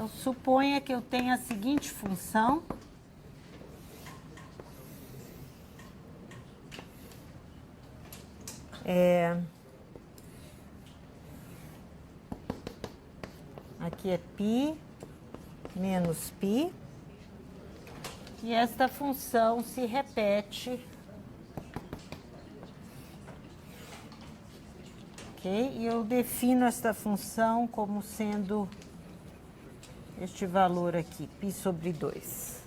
Então, suponha que eu tenha a seguinte função. Aqui é π menos π. E esta função se repete. Ok? E eu defino esta função como sendo este valor aqui, π sobre 2.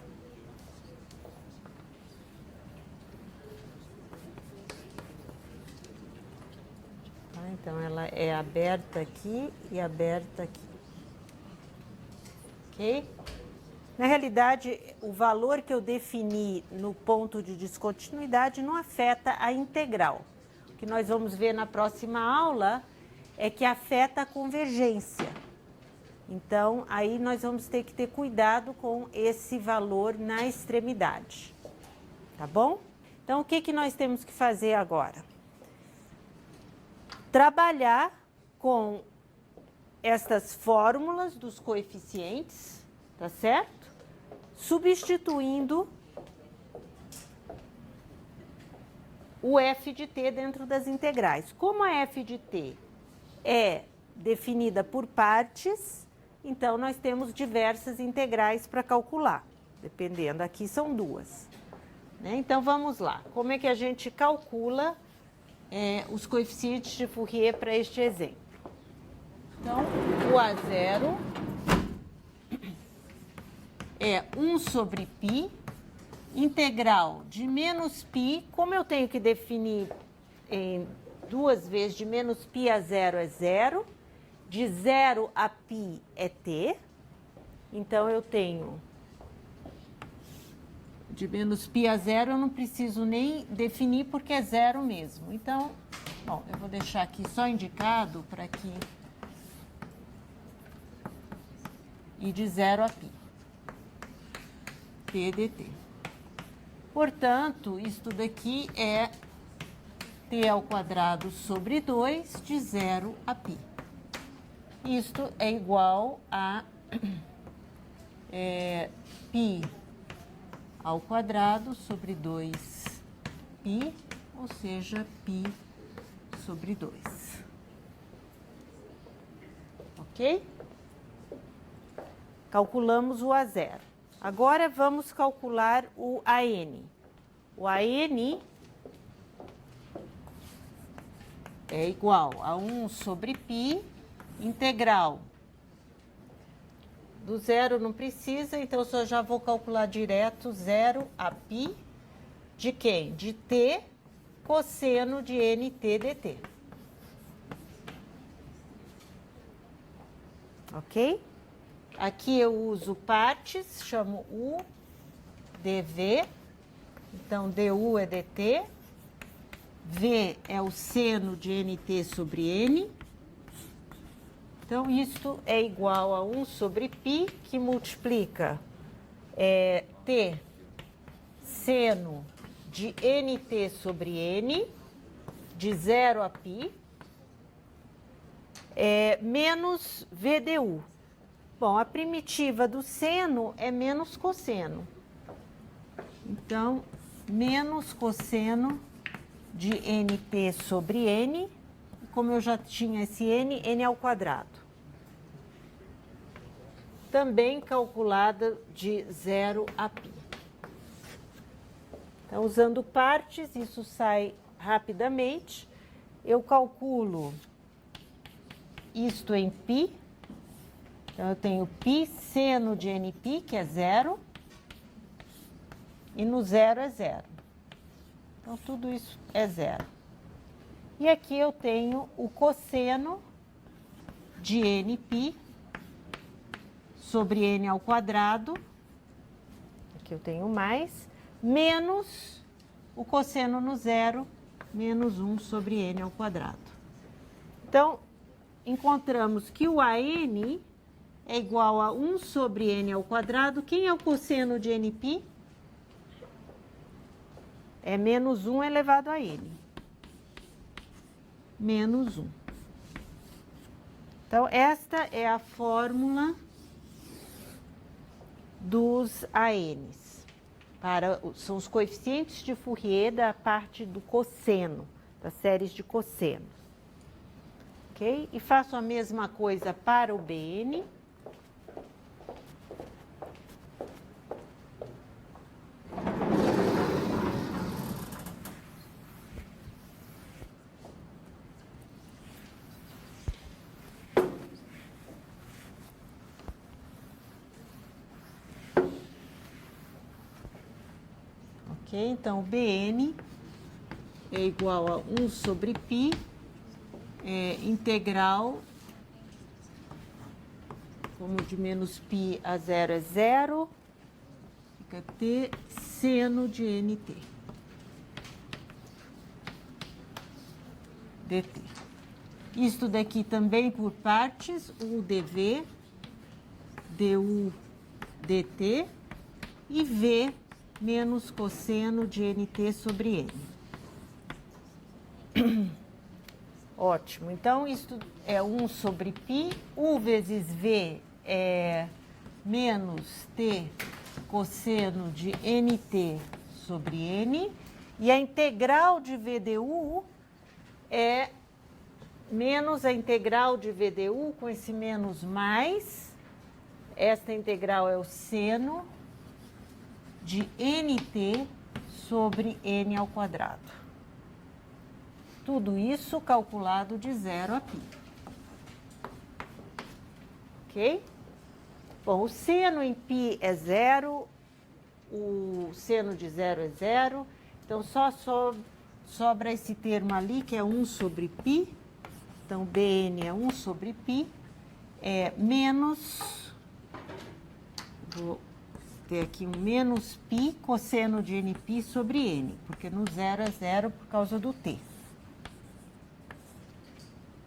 Tá? Então, ela é aberta aqui e aberta aqui. Ok? Na realidade, o valor que eu defini no ponto de descontinuidade não afeta a integral. O que nós vamos ver na próxima aula é que afeta a convergência. Então, aí nós vamos ter que ter cuidado com esse valor na extremidade. Tá bom? Então, o que que nós temos que fazer agora? Trabalhar com estas fórmulas dos coeficientes, tá certo? Substituindo o f de t dentro das integrais. Como a f de t é definida por partes, então nós temos diversas integrais para calcular, dependendo, aqui são duas. Né? Então vamos lá, como é que a gente calcula os coeficientes de Fourier para este exemplo? Então, o A0 é 1 sobre π, integral de menos π, como eu tenho que definir em duas vezes, de menos π a 0 é 0, de 0 a π é t, então eu tenho de menos π a 0, eu não preciso nem definir porque é 0 mesmo. Então, bom, eu vou deixar aqui só indicado para que... E de 0 a π. P dt. Portanto, isto daqui é t ao quadrado sobre 2 de 0 a π. Isto é igual a π ao quadrado sobre 2π, ou seja, π sobre 2. Ok? Calculamos o A0. Agora vamos calcular o AN. O AN é igual a 1 sobre π, integral. Do zero não precisa, então eu só já vou calcular direto 0 a π de quem? De t cosseno de nt dt. Ok? Aqui eu uso partes, chamo U, dv, então du é dt, v é o seno de nt sobre n, então isto é igual a 1 sobre π, que multiplica t seno de nt sobre n, de 0 a π, menos vdu. Bom, a primitiva do seno é menos cosseno. Então, menos cosseno de nt sobre n. Como eu já tinha esse n ao quadrado. Também calculada de 0 a π. Então, usando partes, isso sai rapidamente. Eu calculo isto em π. Então, eu tenho π seno de nπ, que é 0, e no 0 é 0. Então, tudo isso é 0. E aqui eu tenho o cosseno de nπ sobre n ao quadrado, aqui eu tenho mais, menos o cosseno no 0, menos 1 sobre n ao quadrado. Então, encontramos que o AN é igual a 1 sobre n ao quadrado. Quem é o cosseno de nπ? É menos 1 elevado a n. Menos 1. Então, esta é a fórmula dos ANs. São os coeficientes de Fourier da parte do cosseno, das séries de cosseno. Ok? E faço a mesma coisa para o BN. Ok? Então, o BN é igual a 1 sobre π, integral, como de menos π a 0 é 0, fica T seno de NT. dt. Isto daqui também por partes, o dv, du, dt, e v menos cosseno de nt sobre n. Ótimo. Então, isso é 1 sobre π. U vezes v é menos t cosseno de nt sobre n. E a integral de VDU é menos a integral de VDU com esse menos mais. Esta integral é o seno de nt sobre n ao quadrado. Tudo isso calculado de 0 a π. Ok? Bom, o seno em π é 0, o seno de 0 é 0, então só sobra esse termo ali, que é 1 sobre π. Então, Bn é 1 sobre π, menos, vou ter aqui um menos π cosseno de nπ sobre n, porque no 0 é 0 por causa do t.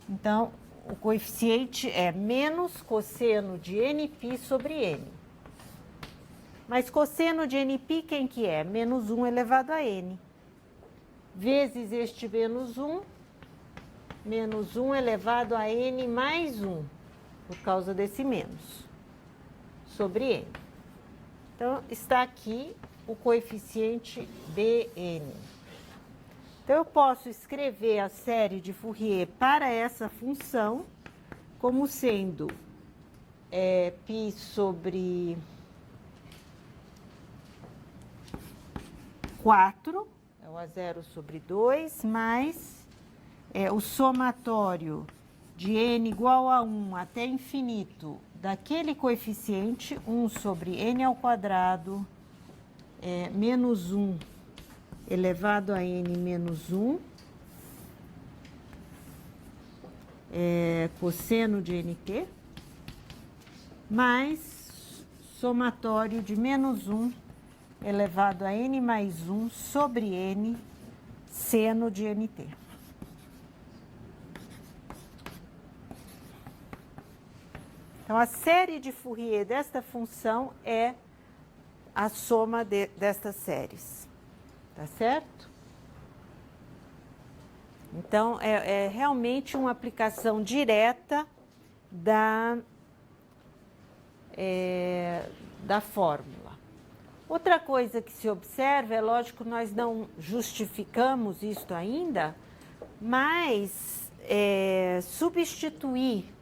Então, o coeficiente é menos cosseno de nπ sobre n. Mas cosseno de nπ, quem que é? Menos 1 elevado a n. Vezes este menos 1 elevado a n mais 1, por causa desse menos, sobre n. Então, está aqui o coeficiente Bn. Então, eu posso escrever a série de Fourier para essa função como sendo π sobre 4, é o A0 sobre 2, mais o somatório de n igual a 1 até infinito daquele coeficiente, 1 sobre n ao quadrado, menos 1 elevado a n menos 1, cosseno de nt, mais somatório de menos 1 elevado a n mais 1 sobre n, seno de nt. Então, a série de Fourier desta função é a soma destas séries. Tá certo? Então, é realmente uma aplicação direta da fórmula. Outra coisa que se observa, é lógico, nós não justificamos isso ainda, mas substituir,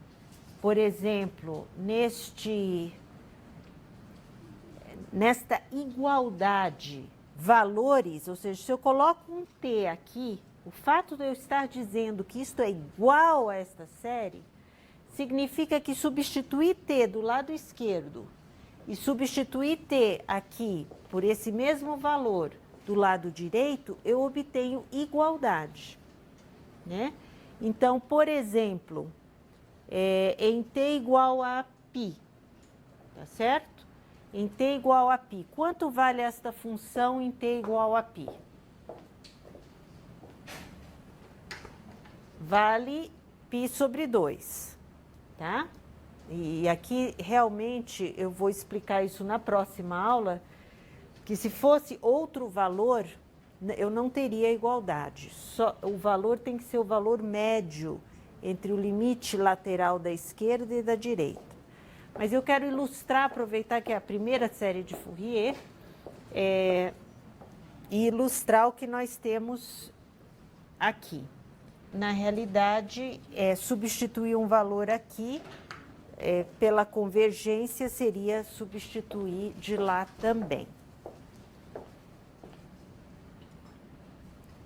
por exemplo, nesta igualdade, valores, ou seja, se eu coloco um t aqui, o fato de eu estar dizendo que isto é igual a esta série, significa que substituir t do lado esquerdo e substituir t aqui por esse mesmo valor do lado direito, eu obtenho igualdade, né? Então, por exemplo, em t igual a π, tá certo? Em t igual a π. Quanto vale esta função em t igual a π? Vale π sobre 2, tá? E aqui, realmente, eu vou explicar isso na próxima aula, que se fosse outro valor, eu não teria igualdade. O valor tem que ser o valor médio entre o limite lateral da esquerda e da direita. Mas eu quero ilustrar, aproveitar que é a primeira série de Fourier, e ilustrar o que nós temos aqui. Na realidade, substituir um valor aqui pela convergência seria substituir de lá também.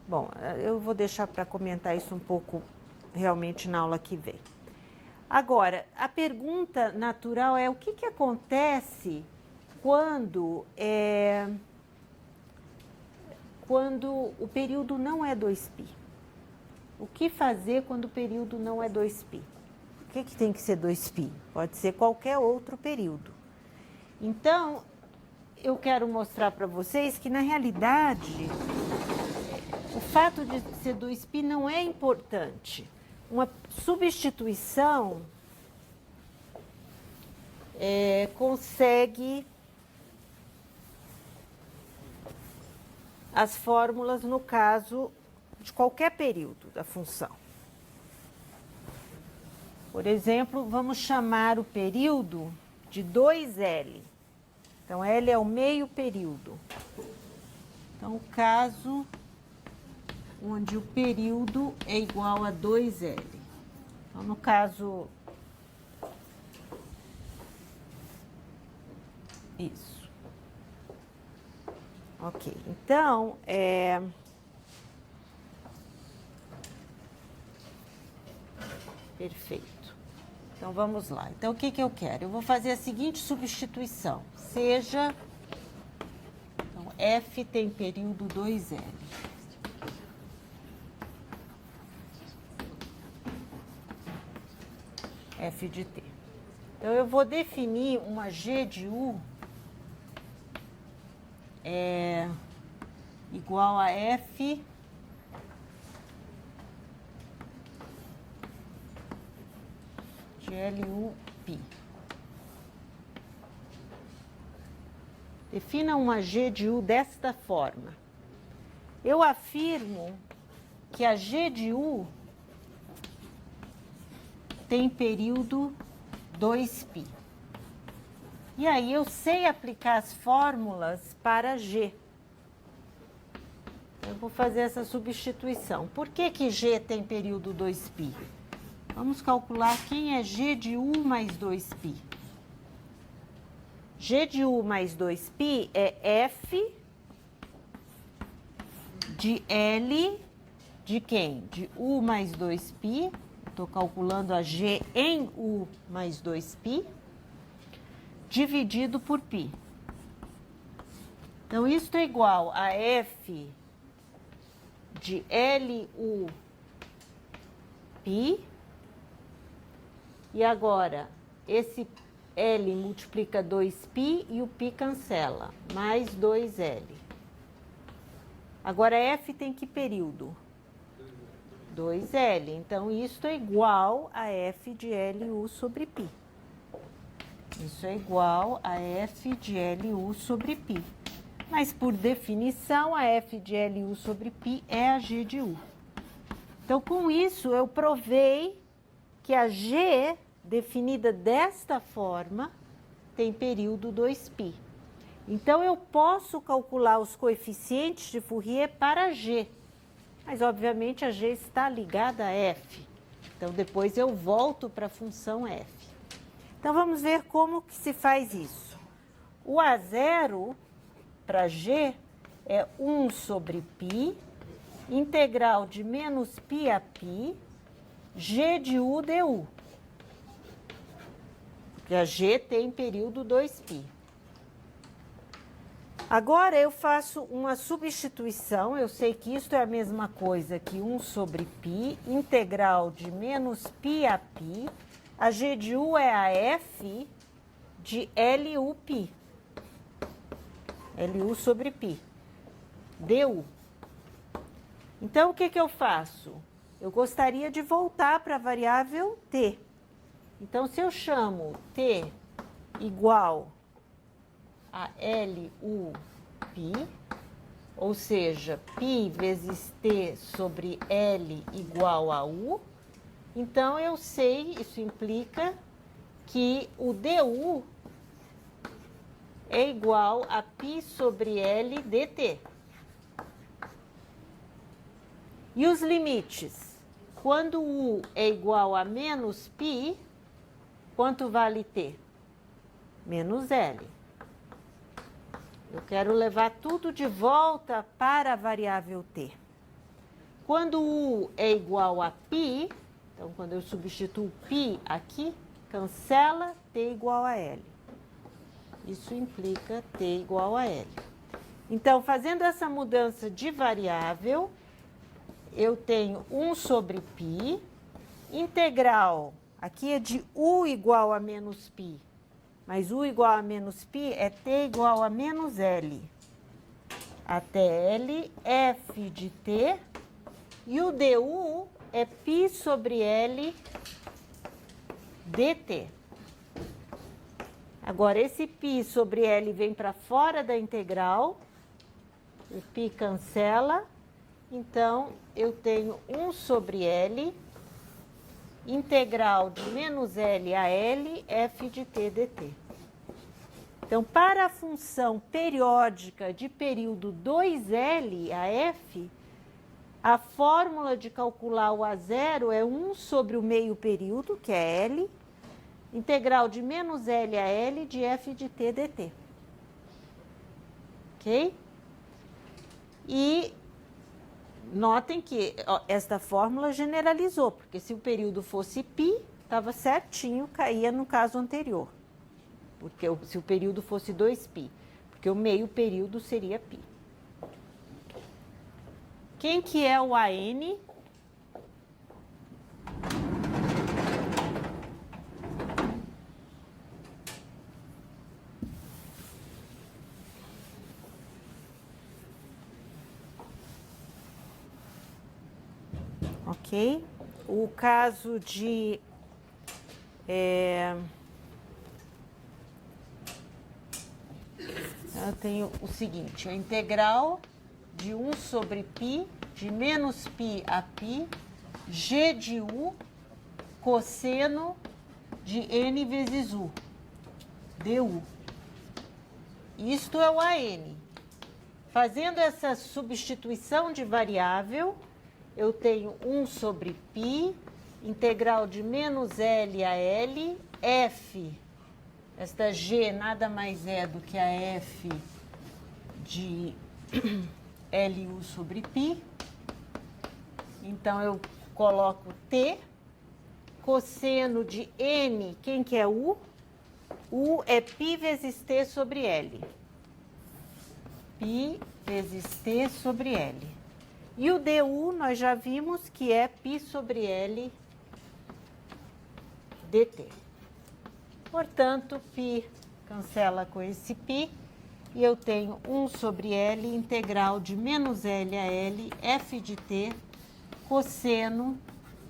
Bom, eu vou deixar para comentar isso um pouco realmente na aula que vem. Agora, a pergunta natural é o que acontece quando o período não é 2π? O que fazer quando o período não é 2π? O que tem que ser 2π? Pode ser qualquer outro período. Então, eu quero mostrar para vocês que, na realidade, o fato de ser 2π não é importante. Uma substituição consegue as fórmulas no caso de qualquer período da função. Por exemplo, vamos chamar o período de 2L. Então, L é o meio período. Então, o caso onde o período é igual a 2L. Então, no caso... Isso. Ok. Então, Perfeito. Então, vamos lá. Então, o que eu quero? Eu vou fazer a seguinte substituição. Seja... Então, F tem período 2L. F de t. Então, eu vou definir uma G de U igual a F de LUπ. Defina uma G de U desta forma. Eu afirmo que a G de U tem período 2π. E aí eu sei aplicar as fórmulas para G. Eu vou fazer essa substituição. Por que G tem período 2π? Vamos calcular quem é G de U mais 2π. G de U mais 2π é F de L de quem? De U mais 2π. Estou calculando a G em U mais 2π, dividido por π. Então, isso é igual a F de LUπ. E agora, esse L multiplica 2π e o π cancela, mais 2L. Agora, F tem que período? 2L. Então, isso é igual a F de LU sobre π. Isso é igual a F de LU sobre π. Mas, por definição, a F de LU sobre π é a G de U. Então, com isso, eu provei que a G, definida desta forma, tem período 2π. Então, eu posso calcular os coeficientes de Fourier para G. Mas, obviamente, a G está ligada a F. Então, depois eu volto para a função F. Então, vamos ver como que se faz isso. O A0 para G é 1 sobre π, integral de menos π a π, G de U du. Porque a G tem período 2π. Agora, eu faço uma substituição, eu sei que isso é a mesma coisa que 1 sobre π, integral de menos π a π, a G de U é a F de LUπ, LU sobre π, du. Então, o que eu faço? Eu gostaria de voltar para a variável t. Então, se eu chamo t igual a LUπ, ou seja, π vezes t sobre L igual a U, então eu sei, isso implica que o du é igual a π sobre L dt. E os limites? Quando u é igual a menos π, quanto vale t? Menos L. Eu quero levar tudo de volta para a variável t. Quando u é igual a π, então quando eu substituo π aqui, cancela t igual a L. Isso implica t igual a L. Então, fazendo essa mudança de variável, eu tenho 1 sobre π, integral, aqui é de u igual a menos π, mas u igual a menos π é t igual a menos L, até L, f de t, e o du é π sobre L dt. Agora, esse π sobre L vem para fora da integral, o π cancela, então eu tenho 1 sobre L, integral de menos L a L, f de t dt. Então, para a função periódica de período 2L a f, a fórmula de calcular o A0 é 1 sobre o meio período, que é L, integral de menos L a L de f de t dt. Ok? E notem que esta fórmula generalizou, porque se o período fosse π, estava certinho, caía no caso anterior. Porque se o período fosse 2π, porque o meio período seria π. Quem que é o AN? Ok? O caso de... eu tenho o seguinte, a integral de 1 sobre π, de menos π a π, g de u, cosseno de n vezes u, du. Isto é o AN. Fazendo essa substituição de variável, eu tenho 1 sobre π, integral de menos L a L, f, esta g nada mais é do que a f de LU sobre π. Então, eu coloco t, cosseno de n, quem que é u? U é π vezes t sobre L. Π vezes t sobre L. E o du, nós já vimos que é π sobre L dt. Portanto, π cancela com esse π, e eu tenho 1 sobre L, integral de menos L a L, f de t, cosseno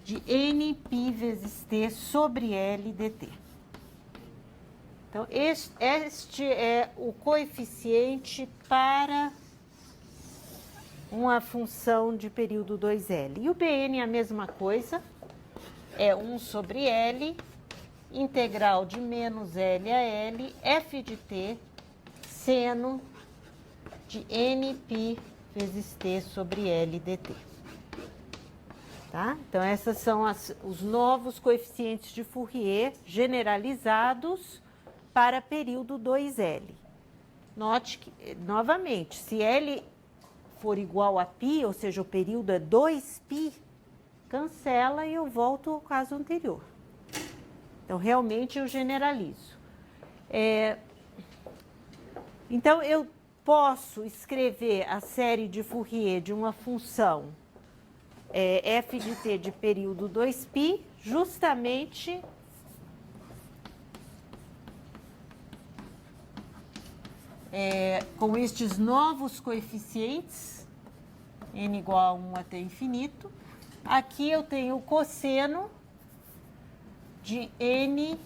de n π vezes t sobre L dt. Então, este é o coeficiente para uma função de período 2L. E o Bn é a mesma coisa, é 1 sobre L, integral de menos L a L, f de t, seno de nπ vezes t sobre L dt. Tá? Então, esses são os novos coeficientes de Fourier generalizados para período 2L. Note que, novamente, se L for igual a π, ou seja, o período é 2π, cancela e eu volto ao caso anterior. Então, realmente, eu generalizo. Então, eu posso escrever a série de Fourier de uma função f de t de período 2π, justamente com estes novos coeficientes, n igual a 1 até infinito. Aqui eu tenho o cosseno de n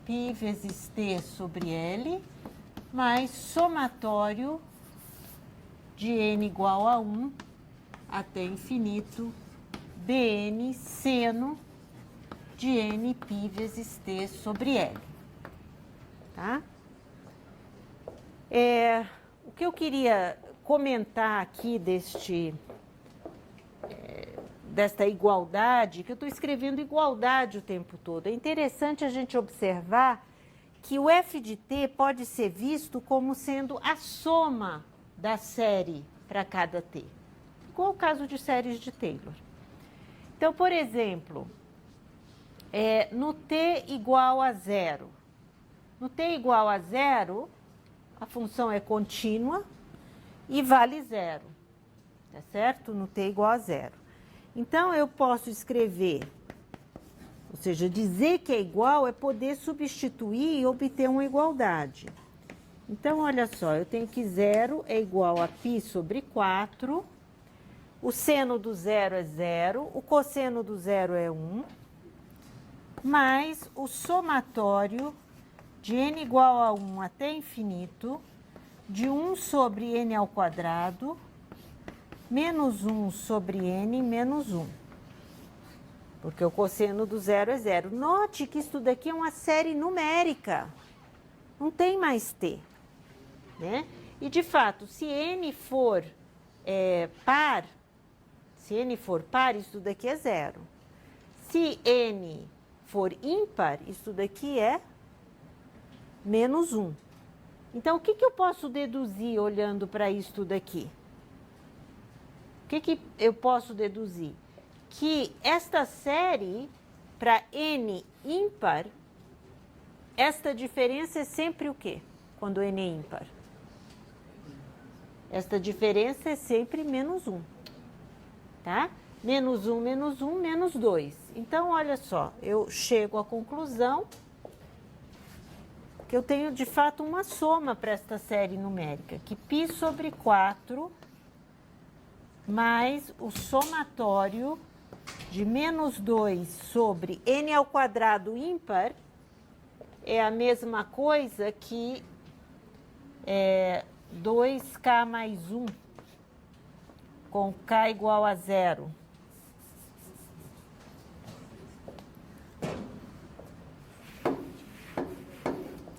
π vezes t sobre L, mais somatório de n igual a 1 até infinito, dn seno de NΠ vezes T sobre L. Tá? O que eu queria comentar aqui desta igualdade, que eu estou escrevendo igualdade o tempo todo. É interessante a gente observar que o f de t pode ser visto como sendo a soma da série para cada t, igual o caso de séries de Taylor. Então, por exemplo, no t igual a zero. No t igual a zero, a função é contínua e vale zero, tá certo? No t igual a zero. Então, eu posso escrever, ou seja, dizer que é igual é poder substituir e obter uma igualdade. Então, olha só, eu tenho que zero é igual a π sobre 4, o seno do zero é zero, o cosseno do zero é 1, mais o somatório de n igual a 1 até infinito, de 1 sobre n ao quadrado, menos 1 sobre n menos 1. Porque o cosseno do zero é zero. Note que isso daqui é uma série numérica. Não tem mais t. Né? E, de fato, se n for par, isso daqui é zero. Se n for ímpar, isso daqui é menos 1. Então, o que eu posso deduzir olhando para isso daqui? O que eu posso deduzir? Que esta série, para n ímpar, esta diferença é sempre o quê? Quando n é ímpar? Esta diferença é sempre menos 1. Tá? Menos 1, menos 2. Então, olha só, eu chego à conclusão que eu tenho, de fato, uma soma para esta série numérica, que π sobre 4 mais o somatório de menos 2 sobre n ao quadrado ímpar é a mesma coisa que 2k mais 1 com k igual a zero.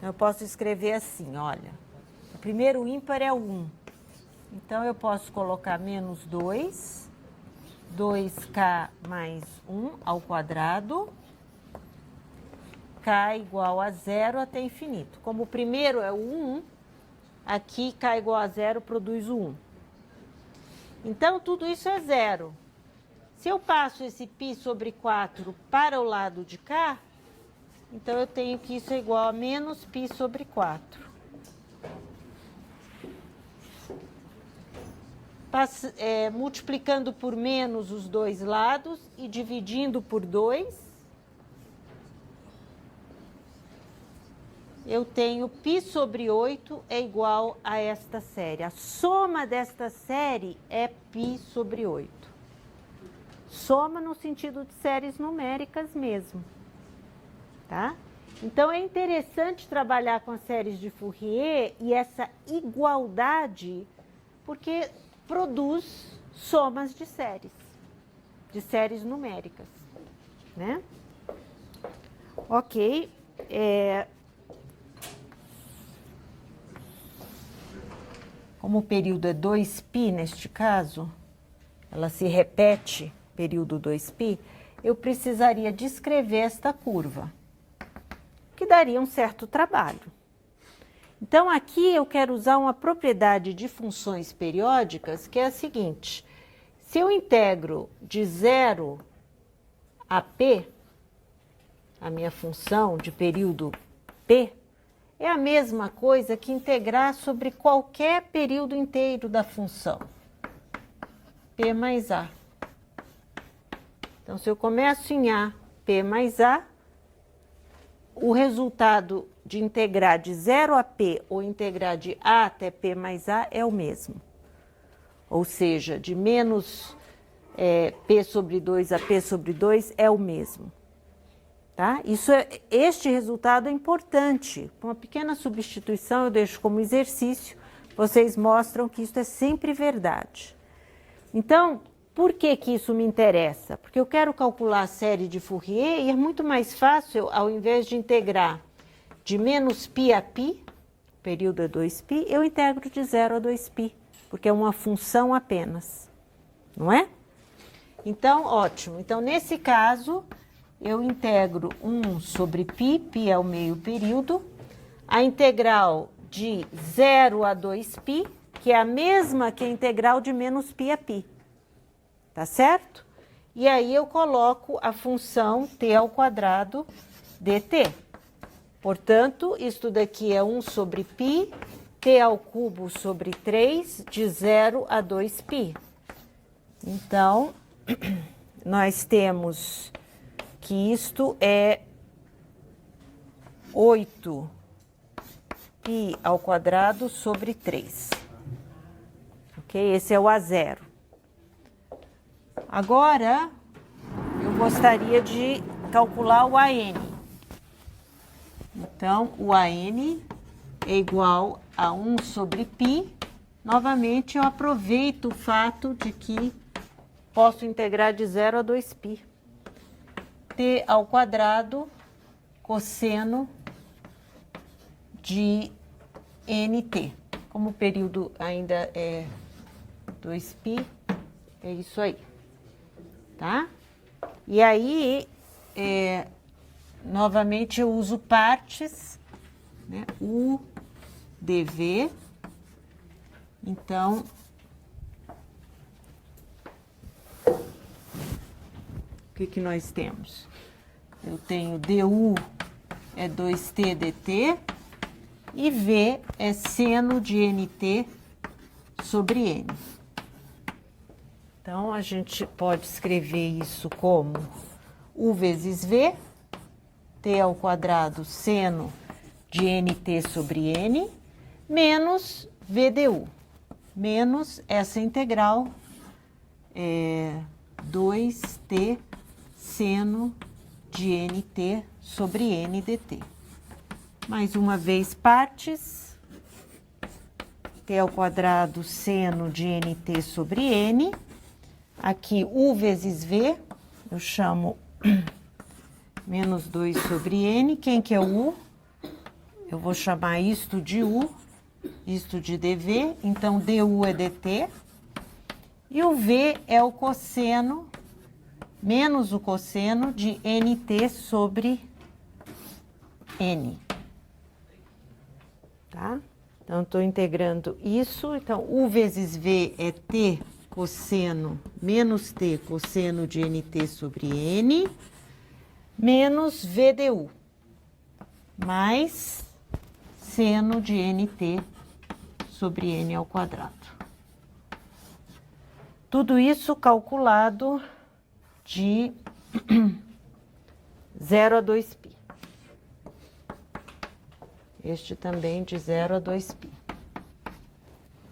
Eu posso escrever assim, olha, o primeiro ímpar é o 1. Então, eu posso colocar menos 2, 2k mais 1 ao quadrado, k igual a zero até infinito. Como o primeiro é o 1, aqui k igual a zero produz o 1. Então, tudo isso é zero. Se eu passo esse π sobre 4 para o lado de cá, então eu tenho que isso é igual a menos π sobre 4. Multiplicando por menos os dois lados e dividindo por 2, eu tenho π sobre 8 é igual a esta série. A soma desta série é π sobre 8. Soma no sentido de séries numéricas mesmo. Tá? Então, é interessante trabalhar com as séries de Fourier e essa igualdade, porque produz somas de séries numéricas, né? Ok. Como o período é 2π neste caso, ela se repete, período 2π, eu precisaria descrever esta curva, que daria um certo trabalho. Então, aqui eu quero usar uma propriedade de funções periódicas, que é a seguinte: se eu integro de 0 a p, a minha função de período p, é a mesma coisa que integrar sobre qualquer período inteiro da função, p mais a. Então, se eu começo em a, p mais a, o resultado de integrar de 0 a p ou integrar de a até p mais a é o mesmo. Ou seja, de menos p sobre 2 a p sobre 2 é o mesmo. Tá? Este resultado é importante. Com uma pequena substituição, eu deixo como exercício, vocês mostram que isso é sempre verdade. Então, Por que que isso me interessa? Porque eu quero calcular a série de Fourier e é muito mais fácil, ao invés de integrar de menos π a π, período é 2π, eu integro de 0 a 2π, porque é uma função apenas, não é? Então, ótimo. Então, nesse caso, eu integro 1 sobre π, π é o meio período, a integral de 0 a 2π, que é a mesma que a integral de menos π a π. Tá certo? E aí eu coloco a função t ao quadrado dt. Portanto, isto daqui é 1 sobre π, t ao cubo sobre 3, de 0 a 2π. Então, nós temos que isto é 8π ao quadrado sobre 3. Ok? Esse é o A0. Agora, eu gostaria de calcular o AN. Então, o AN é igual a 1 sobre π. Novamente, eu aproveito o fato de que posso integrar de 0 a 2π. T ao quadrado cosseno de NT. Como o período ainda é 2π, é isso aí. Tá? E aí, novamente eu uso partes, né? U, dV. Então, o que nós temos? Eu tenho du é 2t dt e v é seno de nt sobre n. Então, a gente pode escrever isso como U vezes V, t ao quadrado seno de nt sobre n, menos VDU, menos essa integral, 2t seno de nt sobre n dt. Mais uma vez, partes, t ao quadrado seno de nt sobre n. Aqui, U vezes V, eu chamo menos 2 sobre N. Quem que é o U? Eu vou chamar isto de U, isto de dV. Então, du é dt. E o V é o cosseno, menos o cosseno de NT sobre N. Tá? Então, estou integrando isso. Então, U vezes V é T cosseno, menos t cosseno de nt sobre n, menos VDU, mais seno de nt sobre n ao quadrado. Tudo isso calculado de 0 a 2π. Este também de 0 a 2π.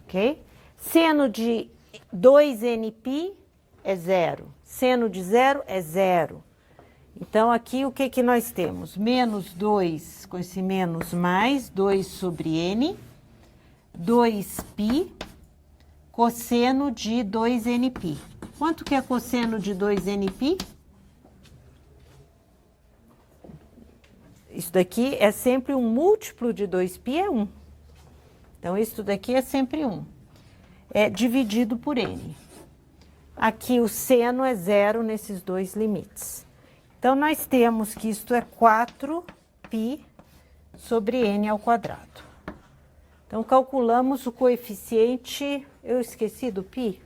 Ok? Seno de 2nπ é 0. Seno de 0 é 0. Então, aqui o que nós temos? Menos 2, com esse menos mais, 2 sobre n, 2π, cosseno de 2nπ. Quanto que é cosseno de 2nπ? Isso daqui é sempre um múltiplo de 2π, é 1. Então, isso daqui é sempre 1. É dividido por n. Aqui o seno é 0 nesses dois limites. Então, nós temos que isto é 4π sobre n ao quadrado. Então, calculamos o coeficiente... Eu esqueci do π?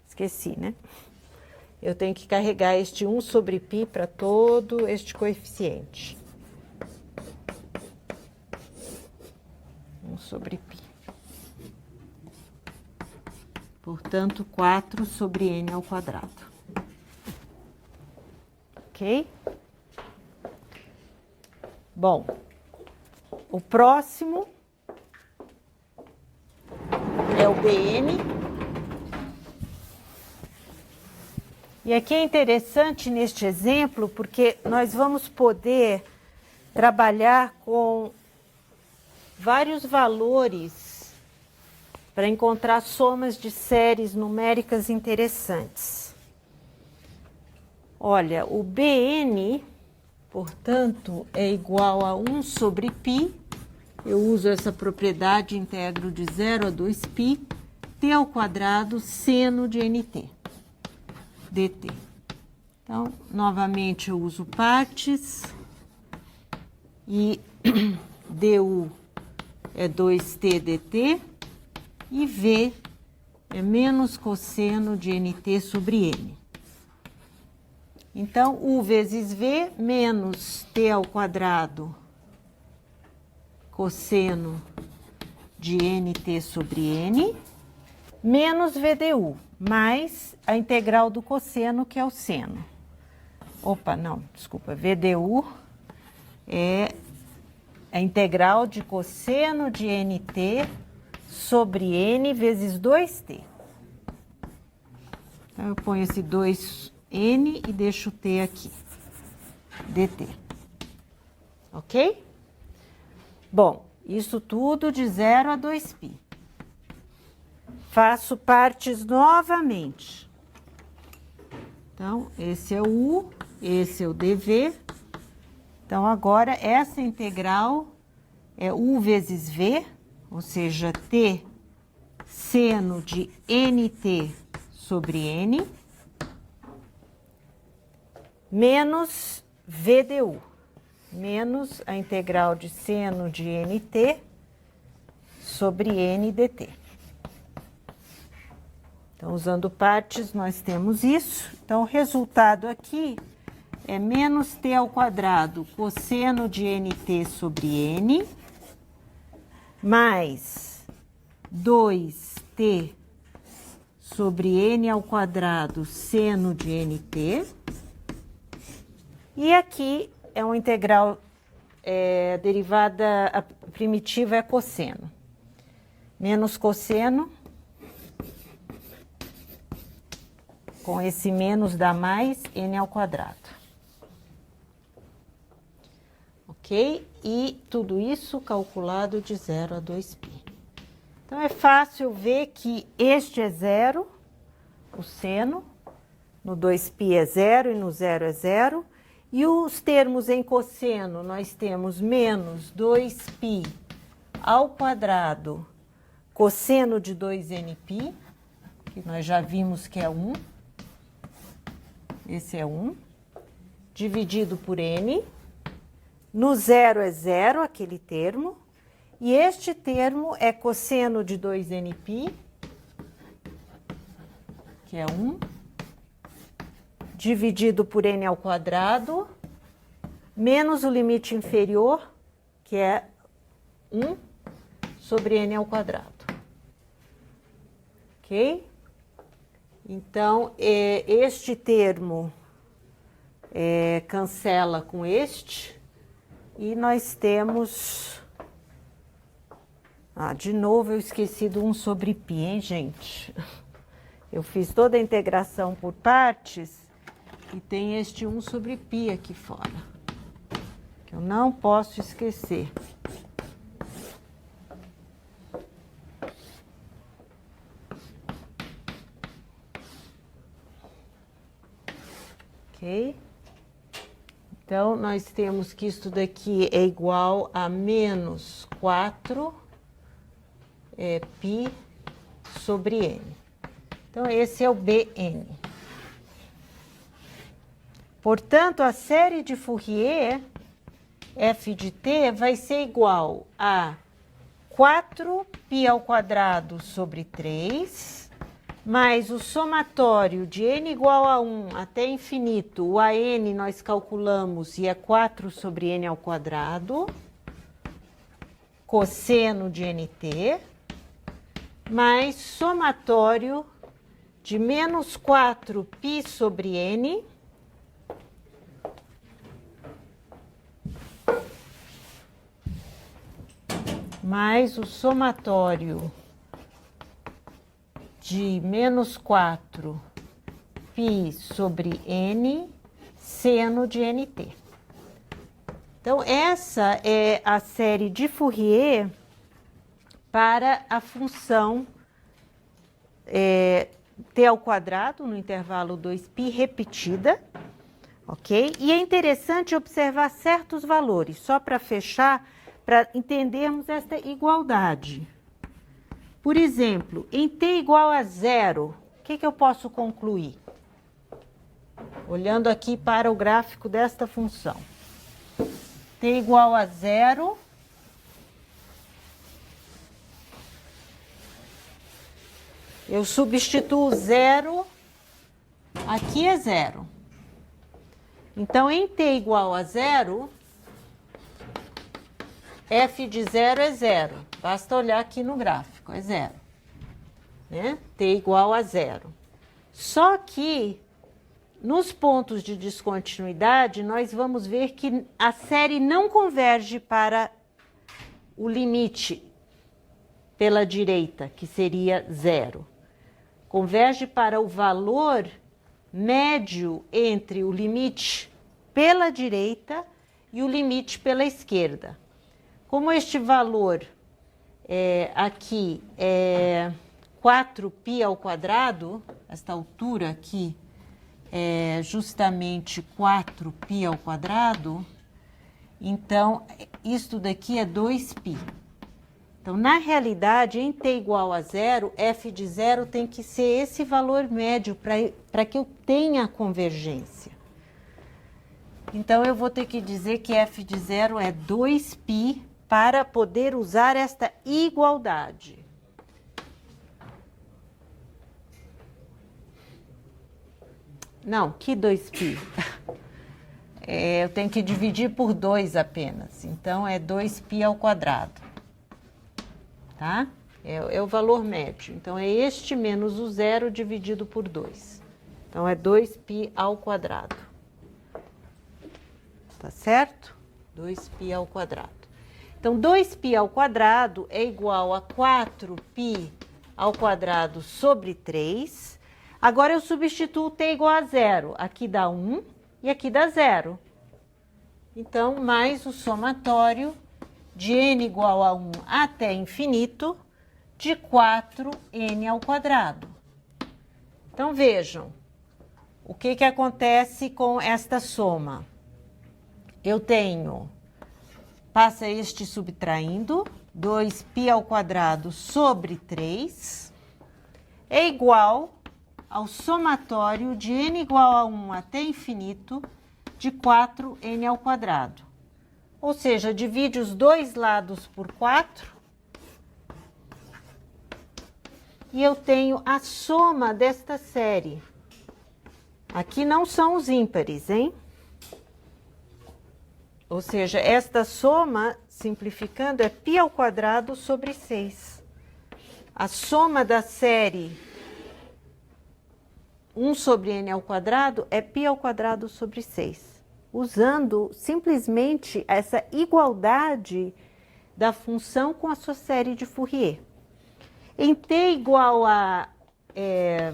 Esqueci, né? Eu tenho que carregar este 1 sobre π para todo este coeficiente. 1 sobre π. Portanto, 4 sobre n ao quadrado. Ok? Bom, o próximo é o BN. E aqui é interessante neste exemplo, porque nós vamos poder trabalhar com vários valores para encontrar somas de séries numéricas interessantes. Olha, o Bn, portanto, é igual a 1 sobre π. Eu uso essa propriedade, integro de 0 a 2π, t ao quadrado seno de nt, dt. Então, novamente, eu uso partes e du é 2t dt e v é menos cosseno de nt sobre n. Então, u vezes v menos t ao quadrado cosseno de nt sobre n, menos vdu, mais a integral do cosseno, que é o seno. Opa, não, desculpa, vdu é a integral de cosseno de nt sobre n vezes 2t. Então, eu ponho esse 2n e deixo o t aqui, dt. Ok? Bom, isso tudo de 0 a 2π. Faço partes novamente. Então, esse é o u, esse é o dv. Então, agora, essa integral é u vezes v, ou seja, t seno de nt sobre n, menos vdu, menos a integral de seno de nt sobre n dt. Então, usando partes, nós temos isso. Então, o resultado aqui é menos t ao quadrado cosseno de nt sobre n, mais 2t sobre n ao quadrado seno de nt. E aqui é uma integral derivada, a primitiva é cosseno. Menos cosseno, com esse menos dá mais n ao quadrado. Ok? E tudo isso calculado de 0 a 2π. Então, é fácil ver que este é 0, o seno, no 2π é 0 e no 0 é 0. E os termos em cosseno, nós temos menos 2π ao quadrado cosseno de 2nπ, que nós já vimos que é 1. Esse é 1, dividido por n. No 0 é 0, aquele termo. E este termo é cosseno de 2nπ, que é 1, dividido por n ao quadrado, menos o limite inferior, que é 1, sobre n ao quadrado. Ok? Então, este termo cancela com este, e nós temos... de novo eu esqueci do 1 sobre π, hein, gente? Eu fiz toda a integração por partes e tem este 1 sobre π aqui fora, que eu não posso esquecer. Ok? Então, nós temos que isso daqui é igual a menos 4 π sobre n. Então, esse é o Bn. Portanto, a série de Fourier, f de t, vai ser igual a 4π ao quadrado sobre 3, mais o somatório de n igual a 1 até infinito, o an nós calculamos e é 4 sobre n ao quadrado, cosseno de nt, mais somatório de menos 4π sobre n, mais o somatório de menos 4π sobre n seno de nt. Então, essa é a série de Fourier para a função t ao quadrado no intervalo 2π repetida, ok? E é interessante observar certos valores, só para fechar, para entendermos esta igualdade. Por exemplo, em t igual a 0, o que eu posso concluir? Olhando aqui para o gráfico desta função. T igual a 0, eu substituo 0, aqui é 0. Então, em t igual a 0, f de 0 é 0. Basta olhar aqui no gráfico, é 0. Né? T igual a 0. Só que, nos pontos de descontinuidade, nós vamos ver que a série não converge para o limite pela direita, que seria 0. Converge para o valor médio entre o limite pela direita e o limite pela esquerda. Como este valor aqui é 4π ao quadrado, esta altura aqui é justamente 4π ao quadrado, então isto daqui é 2π. Então, na realidade, em t igual a 0, f de 0 tem que ser esse valor médio para que eu tenha convergência. Então, eu vou ter que dizer que f de 0 é 2π para poder usar esta igualdade. Não, que 2π? Eu tenho que dividir por 2 apenas. Então, é 2π ao quadrado. Tá? É o valor médio. Então, é este menos o 0 dividido por 2. Então, é 2π ao quadrado. Tá certo? 2π ao quadrado. Então, 2π ao quadrado é igual a 4π ao quadrado sobre 3. Agora, eu substituo t igual a 0. Aqui dá 1 e aqui dá 0. Então, mais o somatório de n igual a 1 até infinito de 4n ao quadrado. Então, vejam, o que acontece com esta soma? Eu tenho, passa este subtraindo, 2π ao quadrado sobre 3 é igual ao somatório de n igual a 1 até infinito de 4n ao quadrado. Ou seja, divide os dois lados por 4 e eu tenho a soma desta série. Aqui não são os ímpares, hein? Ou seja, esta soma, simplificando, é π ao quadrado sobre 6. A soma da série 1 sobre n ao quadrado é π ao quadrado sobre 6. Usando simplesmente essa igualdade da função com a sua série de Fourier. Em t igual a...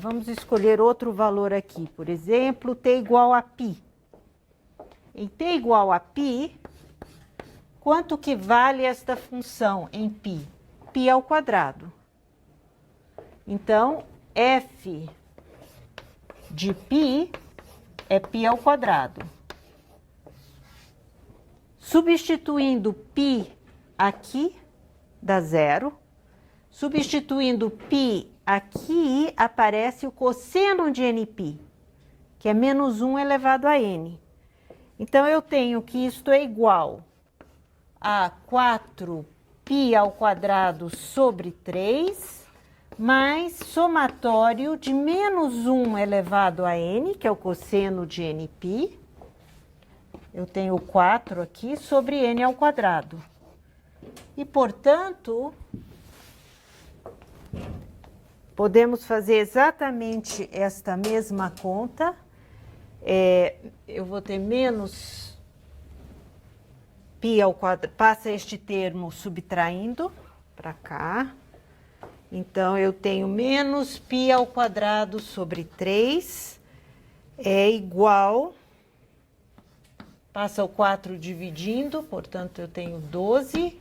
vamos escolher outro valor aqui, por exemplo, t igual a π. Em t igual a π, quanto que vale esta função em π? π ao quadrado. Então, f de π é π ao quadrado. Substituindo π aqui, dá 0. Substituindo π aqui, aparece o cosseno de nπ, que é menos 1 elevado a n. Então, eu tenho que isto é igual a 4π ao quadrado sobre 3, mais somatório de menos 1 elevado a n, que é o cosseno de nπ. Eu tenho 4 aqui sobre n ao quadrado. E, portanto, podemos fazer exatamente esta mesma conta. Eu vou ter menos π ao quadrado, passa este termo subtraindo para cá. Então, eu tenho menos π ao quadrado sobre 3 é igual... Passa o 4 dividindo, portanto, eu tenho 12,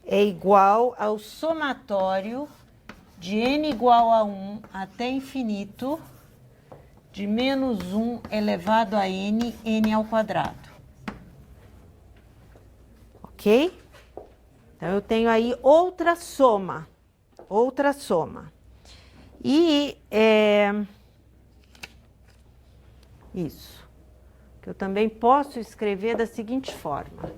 é igual ao somatório de n igual a 1 até infinito de menos 1 elevado a n, n ao quadrado. Ok? Então, eu tenho aí outra soma. Outra soma. E isso. Que eu também posso escrever da seguinte forma.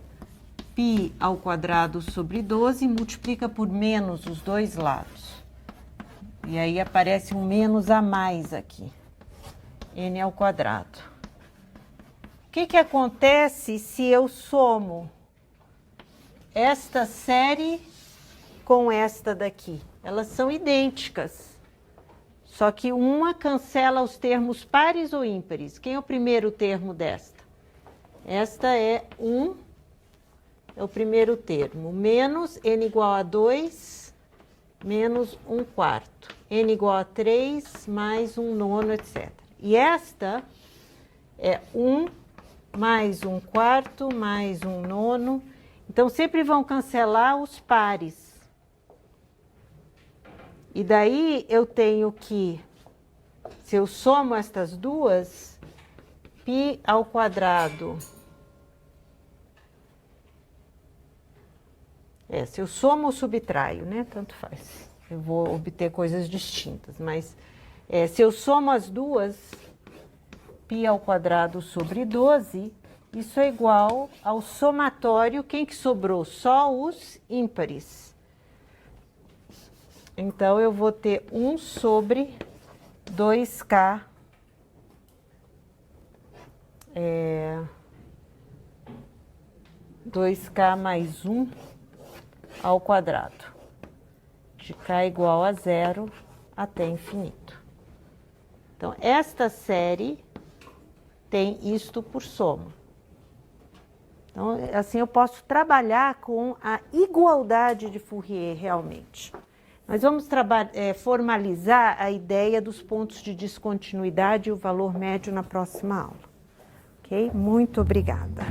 Π ao quadrado sobre 12 multiplica por menos os dois lados. E aí aparece um menos a mais aqui. N ao quadrado. O que acontece se eu somo esta série com esta daqui? Elas são idênticas. Só que uma cancela os termos pares ou ímpares. Quem é o primeiro termo desta? Esta é 1, é o primeiro termo. Menos n igual a 2, menos 1/4. N igual a 3, mais 1/9, etc. E esta é 1 mais 1/4, mais 1/9. Então, sempre vão cancelar os pares. E daí, eu tenho que, se eu somo estas duas, π ao quadrado. Se eu somo ou subtraio, né? Tanto faz. Eu vou obter coisas distintas, mas se eu somo as duas, π ao quadrado sobre 12, isso é igual ao somatório. Quem que sobrou? Só os ímpares. Então, eu vou ter 1 sobre 2k 2k mais 1 ao quadrado, de k igual a 0 até infinito. Então, esta série tem isto por soma. Então, assim, eu posso trabalhar com a igualdade de Fourier realmente. Nós vamos formalizar a ideia dos pontos de descontinuidade e o valor médio na próxima aula. Ok? Muito obrigada.